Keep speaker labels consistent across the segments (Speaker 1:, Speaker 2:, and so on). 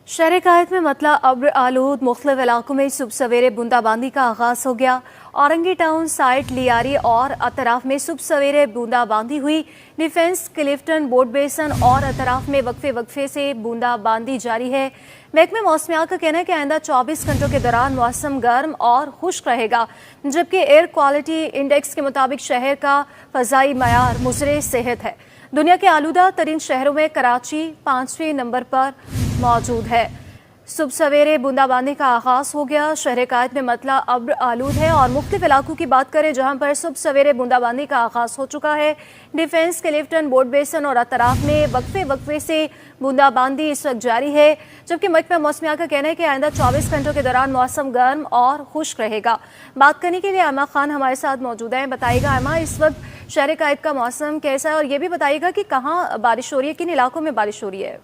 Speaker 1: शहर कायद में मतला अब्र आलूद मुख्तलिफ इलाकों में सुबह सवेरे बूंदाबांदी का आगाज हो गया। औरंगी टाउन, साइट, लियारी और अतराफ में सुबह सवेरे बूंदाबांदी हुई। डिफेंस, क्लिफ्टन, बोर्ड बेसन और अतराफ में वक्फे वक्फे से बूंदाबांदी जारी है। महकमे मौसमियात का कहना है कि आइंदा 24 घंटों के दौरान मौसम गर्म और खुश्क रहेगा, जबकि एयर क्वालिटी इंडेक्स के मुताबिक शहर का फजाई मयार मुज़रे सेहत है। दुनिया के आलूदा तरीन शहरों में कराची 5वें नंबर पर मौजूद है। सुबह सवेरे बूंदाबांदी का आगाज हो गया। शहर कायद में मतला अब्र आलूद है और मुख्तलिफ इलाकों की बात करें जहां पर सुबह सवेरे बूंदाबांदी का आगाज हो चुका है। डिफेंस, क्लिफ्टन, बोर्ड बेसन और अतराफ में वक्फे वक्फे से बूंदाबांदी इस वक्त जारी है, जबकि महकमा मौसमियात का कहना है कि आइंदा 24 घंटों के दौरान मौसम गर्म और खुश्क रहेगा। बात करने के लिए आयमा खान हमारे साथ मौजूद है। बताइएगा आयमा, इस वक्त शहर कायद का मौसम कैसा है और ये भी बताइएगा कि कहाँ बारिश हो रही है, किन इलाकों में बारिश हो रही है।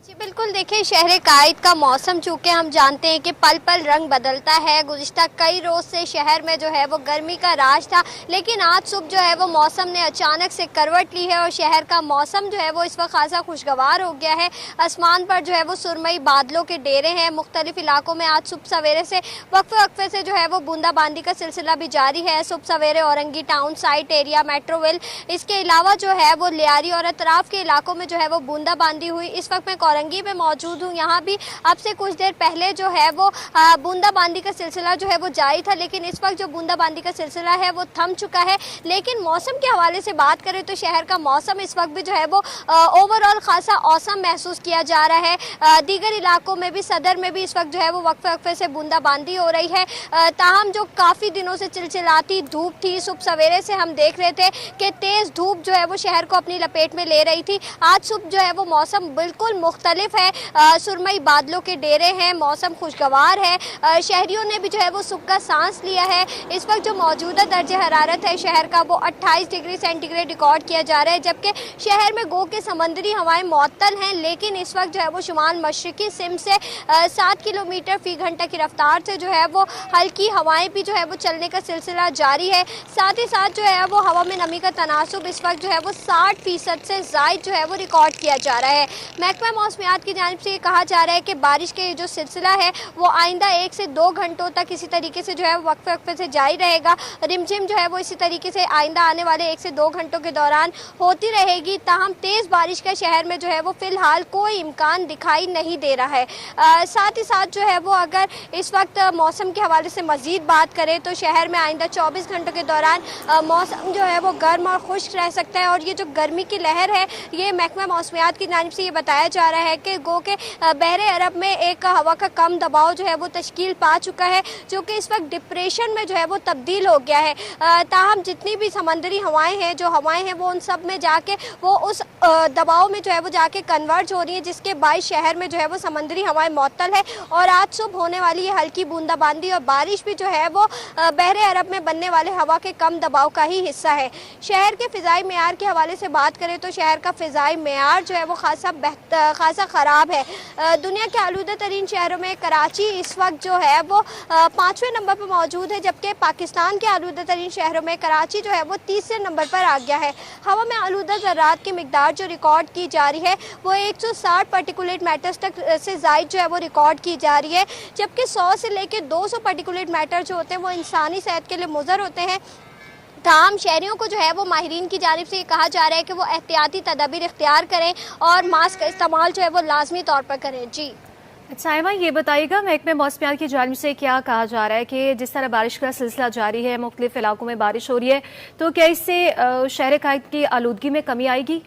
Speaker 2: जी बिल्कुल, देखिए शहर कायद का मौसम चूँकि हम जानते हैं कि पल पल रंग बदलता है। गुज़िश्ता कई रोज़ से शहर में जो है वो गर्मी का राज था, लेकिन आज सुबह जो है वो मौसम ने अचानक से करवट ली है और शहर का मौसम जो है वो इस वक्त खासा खुशगवार हो गया है। आसमान पर जो है वो सुरमई बादलों के डेरे हैं। मुख्तलिफ इलाकों में आज सुबह सवेरे से वक्फे वक्फे से जो है वो बूंदाबांदी का सिलसिला भी जारी है। सुबह सवेरे Orangi town, site area, Metroville, इसके अलावा जो है वो लियारी और अतराफ के इलाकों में जो है वो बूंदाबांदी हुई। इस वक्त मैं औरंगी में मौजूद हूँ। यहाँ भी अब से कुछ देर पहले जो है वो बूंदाबांदी का सिलसिला जो है वो जारी था, लेकिन इस वक्त जो बूंदाबांदी का सिलसिला है वो थम चुका है। लेकिन मौसम के हवाले से बात करें तो शहर का मौसम इस वक्त भी जो है वो ओवरऑल खासा औसम महसूस किया जा रहा है। दीगर इलाकों में भी, सदर में भी इस वक्त जो है वो वक्फे वक्फे से बूंदाबांदी हो रही है। ताहम जो काफ़ी दिनों से चिलचिलाती धूप थी, सुबह सवेरे से हम देख रहे थे कि तेज़ धूप जो है वो शहर को अपनी लपेट में ले रही थी। आज सुबह जो है वो मौसम बिल्कुल मुख्तलिफ है। सुरमई बादलों के डेरे हैं, मौसम खुशगवार है। शहरियों ने भी जो है वो सुबह का सांस लिया है। इस वक्त जो मौजूदा दर्जे हरारत है शहर का वो 28 डिग्री सेंटीग्रेड रिकॉर्ड किया जा रहा है, जबकि शहर में गो के समंदरी हवाएं मुअत्तल हैं, लेकिन इस वक्त जो है वो शुमाल मशरकी सिम से 7 किलोमीटर फी घंटा की रफ्तार से जो है वो हल्की हवाएं भी जो है वो चलने का सिलसिला जारी है। साथ ही साथ जो है वो हवा में नमी का तनासुब इस वक्त जो है वो 60% से ज़ायद जो है वो रिकॉर्ड किया जा रहा है। महकमा मौसमियात की जानिब से ये कहा जा रहा है कि बारिश के जो सिलसिला है वो आइंदा 1 से 2 घंटों तक इसी तरीके से जो है वक्फे वक्फे से जारी रहेगा। रिमझिम जो है वो इसी तरीके से आइंदा आने वाले 1 से 2 घंटों के दौरान होती रहेगी। ताहम तेज़ बारिश का शहर में जो है वो फ़िलहाल कोई इम्कान दिखाई नहीं दे रहा है। साथ ही साथ जो है वो अगर इस वक्त मौसम के हवाले से मज़ीद बात करें तो शहर में आइंदा 24 घंटों के दौरान मौसम जो है वो गर्म और खुश्क रह सकता है। और ये जो गर्मी की लहर है ये महकमा मौसमियात की जानिब से ये बताया जा रहा है कि गो के बहरे अरब में एक हवा का कम दबाव जो है वो तश्कील पा चुका है, जो कि इस वक्त डिप्रेशन में जो है वो तब्दील हो गया है। ताहम जितनी भी समंदरी हवाएं हैं, जो हवाएं हैं वो उन सब में जाके वो उस दबाव में जो है वो जाके कन्वर्ज हो रही है, जिसके बायस शहर में जो है वो समंदरी हवाएं मुअत्तल है। और आज सुबह होने वाली ये हल्की बूंदाबांदी और बारिश भी जो है वो बहरे अरब में बनने वाले हवा के कम दबाव का ही हिस्सा है। शहर के फ़िज़ाई मेयार के हवाले से बात करें तो शहर का फ़िज़ाई मेयार जो है वो खासा ख़राब है। दुनिया के आलूदा तरीन शहरों में कराची इस वक्त जो है वो 5वें नंबर पर मौजूद है, जबकि पाकिस्तान के आलूदा तरीन शहरों में कराची जो है वो 30वें नंबर पर आ गया है। हवा में आलूदा ज़रात की मिकदार जो रिकॉर्ड की जा रही है वो 160 पार्टिकुलेट मैटर्स तक से ज़ायद जो है वो रिकॉर्ड की जा रही है, जबकि 100 से लेकर 200 पार्टिकुलेट मैटर जो होते हैं वो इंसानी सेहत के लिए मुज़र होते हैं। तमाम शहरियों को जो है वो माहिरीन की जानिब से ये कहा जा रहा है कि वो एहतियाती तदाबीर इख्तियार करें और मास्क का इस्तेमाल जो है वो लाजमी तौर पर करें। जी
Speaker 1: अच्छा आयमा, ये बताइएगा महकमे मौसमियात की जानिब से क्या कहा जा रहा है कि जिस तरह बारिश का सिलसिला जारी है, मुख्तलिफ इलाकों में बारिश हो रही है, तो क्या इससे शहर कायद की आलूदगी में कमी आएगी?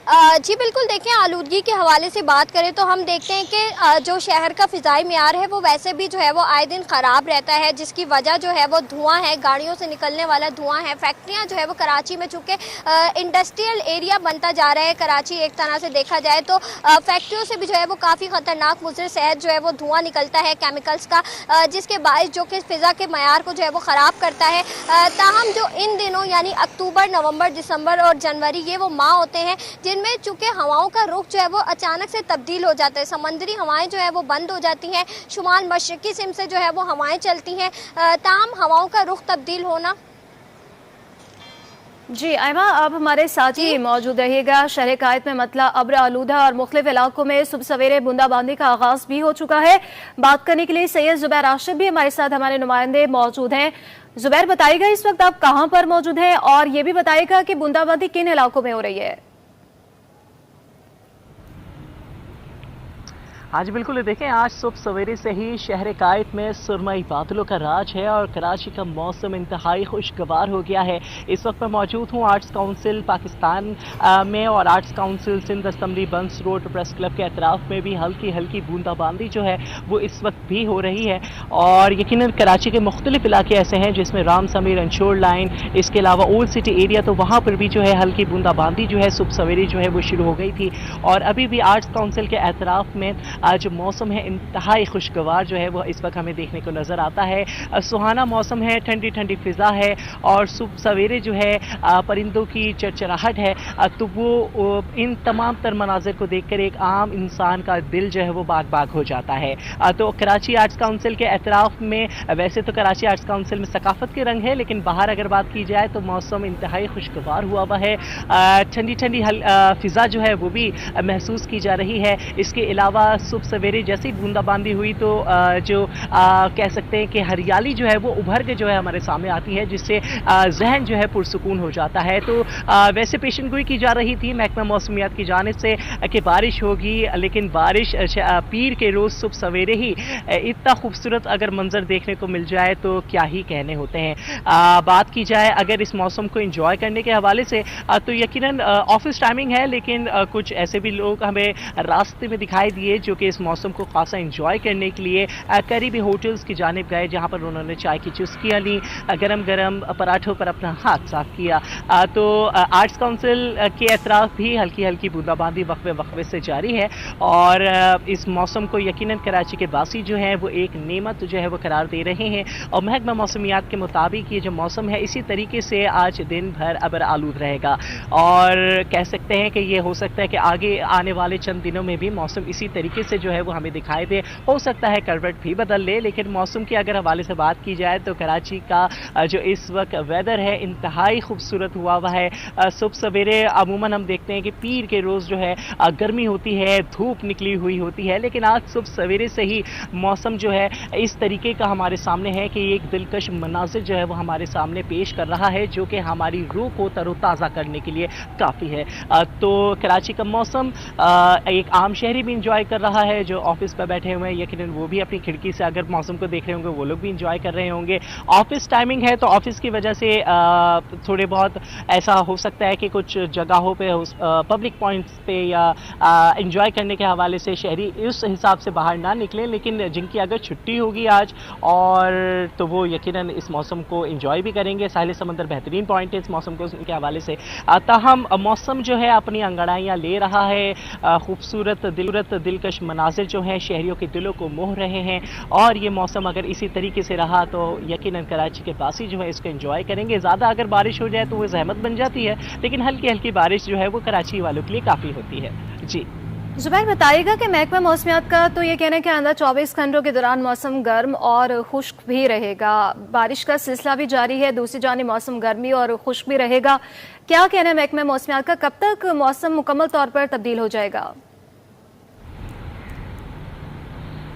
Speaker 2: जी बिल्कुल, देखें आलूदगी के हवाले से बात करें तो हम देखते हैं कि जो शहर का फ़िज़ाई मेयार है वो वैसे भी जो है वो आए दिन ख़राब रहता है, जिसकी वजह जो है वो धुआं है, गाड़ियों से निकलने वाला धुआं है। फैक्ट्रियां जो है वो कराची में चूँकि इंडस्ट्रियल एरिया बनता जा रहा है कराची, एक तरह से देखा जाए तो फैक्ट्रियों से भी जो है वो काफ़ी ख़तरनाक मुज़र सेहत जो है वो धुआँ निकलता है केमिकल्स का, जिसके बायस जो कि फ़िज़ा के मेयार को जो है वो ख़राब करता है। ताहम जो इन दिनों यानी अक्टूबर, नवंबर, दिसंबर और जनवरी ये वो माह होते हैं जिनमें चूँकि हवाओं का रुख जो है वो अचानक से तब्दील हो जाता है। समंदरी हवाएं जो है वो बंद हो जाती हैं, शुमाल मशरकी सिम से जो है वो हवाएं चलती हैं। ताहम हवाओं का रुख तब्दील होना
Speaker 1: जी आयमा, अब हमारे साथ ही मौजूद रहिएगा। शहर कायद में मतला अब्र आलूदा और मुख्तलिफ इलाकों में सुबह सवेरे बूंदाबांदी का आगाज भी हो चुका है। बात करने के लिए सैयद जुबैर राशिद भी हमारे साथ, हमारे नुमाइंदे मौजूद हैं। जुबैर, बताइएगा इस वक्त आप कहां पर मौजूद हैं और ये भी बताइएगा कि बूंदाबांदी किन इलाकों में हो रही है।
Speaker 3: हाँ जी बिल्कुल, देखें आज सुबह सवेरे से ही शहर कायद में सुरमई बादलों का राज है और कराची का मौसम इंतहाई खुशगवार हो गया है। इस वक्त मैं मौजूद हूँ आर्ट्स काउंसिल पाकिस्तान में, और arts council Sindh assembly Burns road press club के अतराफ में भी हल्की हल्की बूंदाबांदी जो है वो इस वक्त भी हो रही है। और यकीनन कराची के मुख्तलिफ इलाके ऐसे हैं जिसमें राम समीर अंशोर लाइन, इसके अलावा ओल्ड सिटी एरिया, तो वहाँ पर भी जो है हल्की बूंदाबांदी जो है सुबह सवेरे जो है वो शुरू हो गई थी। और अभी भी आर्ट्स काउंसिल के अतराफ में जो मौसम है इंतहाई खुशगवार जो है वो इस वक्त हमें देखने को नज़र आता है। सुहाना मौसम है, ठंडी ठंडी फिज़ा है और सुबह सवेरे जो है परिंदों की चरचराहट है। तो वो इन तमाम तर मनाजिर को देखकर एक आम इंसान का दिल जो है वो बाग बाग हो जाता है। तो कराची आर्ट्स काउंसिल के एतराफ़ में, वैसे तो कराची आर्ट्स काउंसिल में सकाफत के रंग है, लेकिन बाहर अगर बात की जाए तो मौसम इंतहाई खुशगवार हुआ हुआ है। ठंडी ठंडी फिज़ा जो है वो भी महसूस की जा रही है। इसके अलावा सुबह सवेरे जैसे ही बूंदाबांदी हुई तो जो कह सकते हैं कि हरियाली जो है वो उभर के जो है हमारे सामने आती है, जिससे जहन जो है पुरसुकून हो जाता है। तो वैसे पेशन गोई की जा रही थी महकमा मौसमियात की जानिब से कि बारिश होगी, लेकिन बारिश पीर के रोज़ सुबह सवेरे ही इतना खूबसूरत अगर मंजर देखने को मिल जाए तो क्या ही कहने होते हैं। बात की जाए अगर इस मौसम को इंजॉय करने के हवाले से तो यकीनन ऑफिस टाइमिंग है, लेकिन कुछ ऐसे भी लोग हमें रास्ते में दिखाई दिए जो कि इस मौसम को खासा इंजॉय करने के लिए करीबी होटल्स की जानिब गए, जहां पर उन्होंने चाय की चुस्कियाँ ली, गरम गरम पराठों पर अपना हाथ साफ किया। तो आर्ट्स काउंसिल के अतराफ भी हल्की हल्की बूंदाबांदी वक्फे वक्फे से जारी है और इस मौसम को यकीनन कराची के बासी जो हैं वो एक नेमत जो है वो करार दे रहे हैं। और महकमा मौसमियात के मुताबिक ये जो मौसम है इसी तरीके से आज दिन भर अबर आलूद रहेगा और कह सकते हैं कि ये हो सकता है कि आगे आने वाले चंद दिनों में भी मौसम इसी तरीके से जो है वो हमें दिखाई दे। हो सकता है करवट भी बदल ले, लेकिन मौसम के अगर हवाले से बात की जाए तो कराची का जो इस वक्त वेदर है इंतहाई खूबसूरत हुआ हुआ है। सुबह सवेरे अमूमन हम देखते हैं कि पीर के रोज़ जो है गर्मी होती है, धूप निकली हुई होती है, लेकिन आज सुबह सवेरे से ही मौसम जो है इस तरीके का हमारे सामने है कि एक दिलकश मनाजिर जो है वो हमारे सामने पेश कर रहा है, जो कि हमारी रूह को तरोताज़ा करने के लिए काफ़ी है। तो कराची का मौसम एक आम शहरी भी इंजॉय कर रहा है, जो ऑफिस पर बैठे हुए हैं यकीनन वो भी अपनी खिड़की से अगर मौसम को देख रहे होंगे वो लोग भी इंजॉय कर रहे होंगे। ऑफिस टाइमिंग है तो ऑफिस की वजह से थोड़े बहुत ऐसा हो सकता है कि कुछ जगहों पे पब्लिक पॉइंट्स पे या इंजॉय करने के हवाले से शहरी उस हिसाब से बाहर ना निकलें, लेकिन जिनकी अगर छुट्टी होगी आज और तो वो यकीनन इस मौसम को इंजॉय भी करेंगे। साहिल समंदर बेहतरीन पॉइंट है इस मौसम को के हवाले से। ताहम मौसम जो है अपनी अंगड़ाइयाँ ले रहा है, खूबसूरत दिलकश मनाजिर जो हैं शहरियों के दिलों को मोह रहे हैं और ये मौसम अगर इसी तरीके से रहा तो यकीनन कराची के बासी जो है इसको एंजॉय करेंगे। ज़्यादा अगर बारिश हो जाए तो वो जहमत बन जाती है, लेकिन हल्की हल्की बारिश जो है वो कराची वालों के लिए काफ़ी होती है। जी
Speaker 1: जुबैर, बताइएगा कि महकमा मौसमियात का तो ये कहना है कि आइंदा 24 घंटों के दौरान मौसम गर्म और खुश्क भी रहेगा, बारिश का सिलसिला भी जारी है, दूसरी जानिब मौसम गर्मी और खुश्क भी रहेगा। क्या कहना है महकमा मौसमियात का, कब तक मौसम मुकम्मल तौर पर तब्दील हो जाएगा?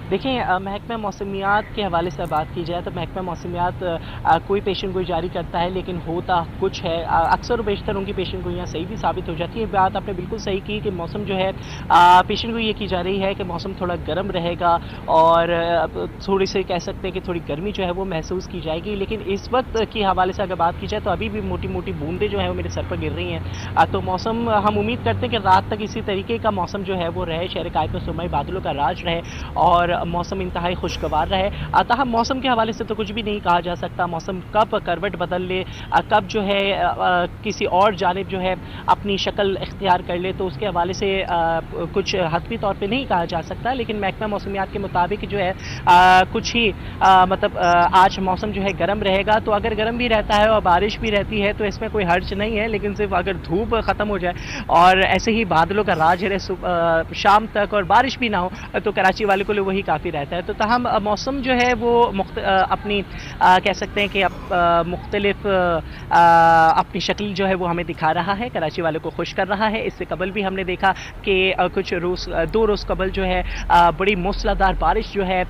Speaker 3: देखिए महकमा मौसमियात के हवाले से बात की जाए तो महकमा मौसमियात कोई पेशन गोई जारी करता है, लेकिन होता कुछ है। अक्सर बेशतर उनकी पेशन गोइयाँ सही भी साबित हो जाती है। बात आपने बिल्कुल सही की कि मौसम जो है पेशन गोई ये की जा रही है कि मौसम थोड़ा गर्म रहेगा और थोड़ी से कह सकते हैं कि थोड़ी गर्मी जो है वो महसूस की जाएगी, लेकिन इस वक्त के हवाले से अगर बात की जाए तो अभी भी मोटी मोटी बूंदें जो है वो मेरे सर पर गिर रही हैं। तो मौसम हम उम्मीद करते हैं कि रात तक इसी तरीके का मौसम जो है वो रहे, शहर कायद में सुरमई बादलों का राज रहे और मौसम इंतहाई खुशगवार रहे। अतः मौसम के हवाले से तो कुछ भी नहीं कहा जा सकता, मौसम कब करवट बदल ले, कब जो है किसी और जानिब जो है अपनी शक्ल इख्तियार कर ले, तो उसके हवाले से कुछ हतमी तौर पे नहीं कहा जा सकता। लेकिन महकमा मौसमियात के मुताबिक जो है कुछ ही मतलब आज मौसम जो है गर्म रहेगा। तो अगर गर्म भी रहता है और बारिश भी रहती है तो इसमें कोई हर्ज नहीं है, लेकिन सिर्फ अगर धूप ख़त्म हो जाए और ऐसे ही बादलों का राज रहे शाम तक और बारिश भी ना हो तो कराची वाले को वही काफ़ी रहता है। तो ताहम मौसम जो है वो अपनी कह सकते हैं कि मुख्तलिफ अपनी शक्ल जो है वो हमें दिखा रहा है, कराची वालों को खुश कर रहा है। इससे कबल भी हमने देखा कि कुछ रोज़ 2 रोज़ कबल जो है बड़ी मूसलाधार बारिश जो है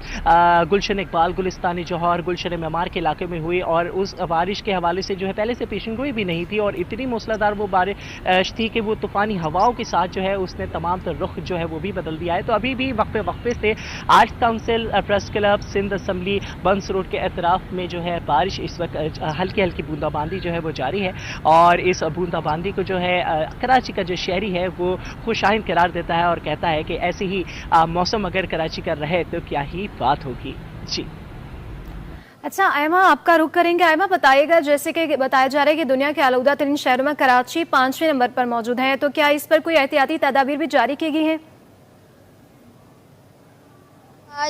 Speaker 3: गुलशन इकबाल, गुलिस्तानी जौहर, गुलशन मेमार के इलाके में हुई और उस बारिश के हवाले से जो है पहले से पेशेंगोई भी नहीं थी और इतनी मूसलाधार वो बारिश थी कि वो तूफ़ानी हवाओं के साथ जो है उसने तमाम तर रुख जो है वो भी बदल दिया है। तो अभी भी वक्फे वक्फे से arts council, press club, Sindh assembly, Burns road के अतराफ में जो है बारिश इस वक्त हल्की हल्की बूंदाबांदी जो है वो जारी है और इस बूंदाबांदी को जो है कराची का जो शहरी है वो खुशाइन करार देता है और कहता है कि ऐसे ही मौसम अगर कराची का रहे तो क्या ही बात होगी। जी
Speaker 1: अच्छा आयमा, आपका रुख करेंगे। आयमा बताइएगा, जैसे कि बताया जा रहा है कि दुनिया के आलूदा तरीन शहरों में कराची 5वें नंबर पर मौजूद है, तो क्या इस पर कोई एहतियाती तदाबीर भी जारी की गई हैं?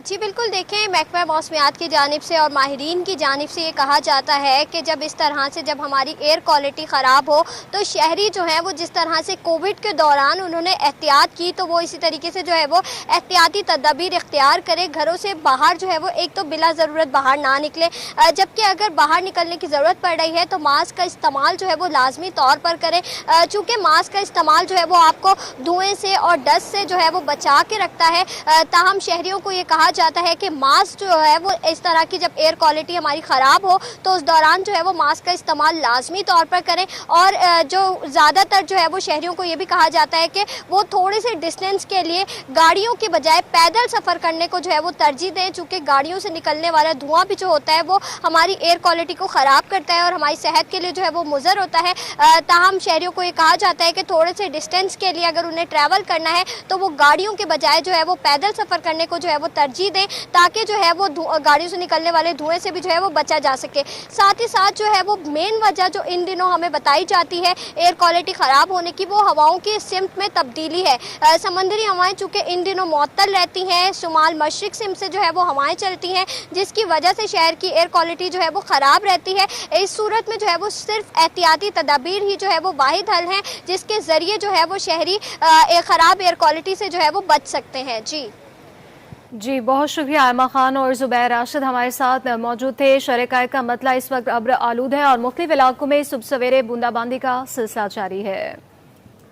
Speaker 2: जी बिल्कुल, देखें महकमा मौसमियात की जानिब से और माहिरीन की जानिब से ये कहा जाता है कि जब इस तरह से जब हमारी एयर क्वालिटी ख़राब हो तो शहरी जो हैं वो जिस तरह से कोविड के दौरान उन्होंने एहतियात की तो वो इसी तरीके से जो है वो एहतियाती तदबीर इख्तियार करें। घरों से बाहर जो है वो एक तो बिला ज़रूरत बाहर ना निकले, जबकि अगर बाहर निकलने की ज़रूरत पड़ रही है तो मास्क का इस्तेमाल जो है वो लाजमी तौर पर करें, चूँकि मास्क का इस्तेमाल जो है वो आपको धुएँ से और डस्ट से जो है वो बचा के रखता है। ताहम शहरियों को ये कहा जाता है कि मास्क जो है वो इस तरह की जब एयर क्वालिटी हमारी ख़राब हो तो उस दौरान जो है वो मास्क का इस्तेमाल लाजमी तौर पर करें। और जो ज़्यादातर जो है वो शहरियों को ये भी कहा जाता है कि वो थोड़े से डिस्टेंस के लिए गाड़ियों के बजाय पैदल सफ़र करने को जो है वो तरजीह दें, चूँकि गाड़ियों से निकलने वाला धुआं भी जो होता है वो हमारी एयर क्वालिटी को ख़राब करता है और हमारी सेहत के लिए जो है वो मुज़र होता है। ताहम शहरियों को ये कहा जाता है कि थोड़े से डिस्टेंस के लिए अगर उन्हें ट्रैवल करना है तो वो गाड़ियों के बजाय जो है वो पैदल सफ़र करने को जो है वो तरजीह दें, ताकि जो है वो गाड़ियों से निकलने वाले धुएं से भी जो है वो बचा जा सके। साथ ही साथ जो है वो मेन वजह जो इन दिनों हमें बताई जाती है एयर क्वालिटी ख़राब होने की, वो हवाओं की सिमत में तब्दीली है। समंदरी हवाएं चूँकि इन दिनों मुअत्तल रहती हैं, शुमाल मशरिक सिमत से जो है वो हवाएं चलती हैं, जिसकी वजह से शहर की एयर क्वालिटी जो है वो ख़राब रहती है। इस सूरत में जो है वो सिर्फ एहतियाती तदाबीर ही जो है वो वाहिद हल हैं जिसके ज़रिए जो है वो शहरी ख़राब एयर क्वालिटी से जो है वो बच सकते हैं।
Speaker 1: जी बहुत शुक्रिया। आयमा खान और जुबैर राशिद हमारे साथ मौजूद थे। शहर का मतला इस वक्त अब्र आलूद है और मुख्तलिफ इलाकों में सुबह सवेरे बूंदाबांदी का सिलसिला जारी है।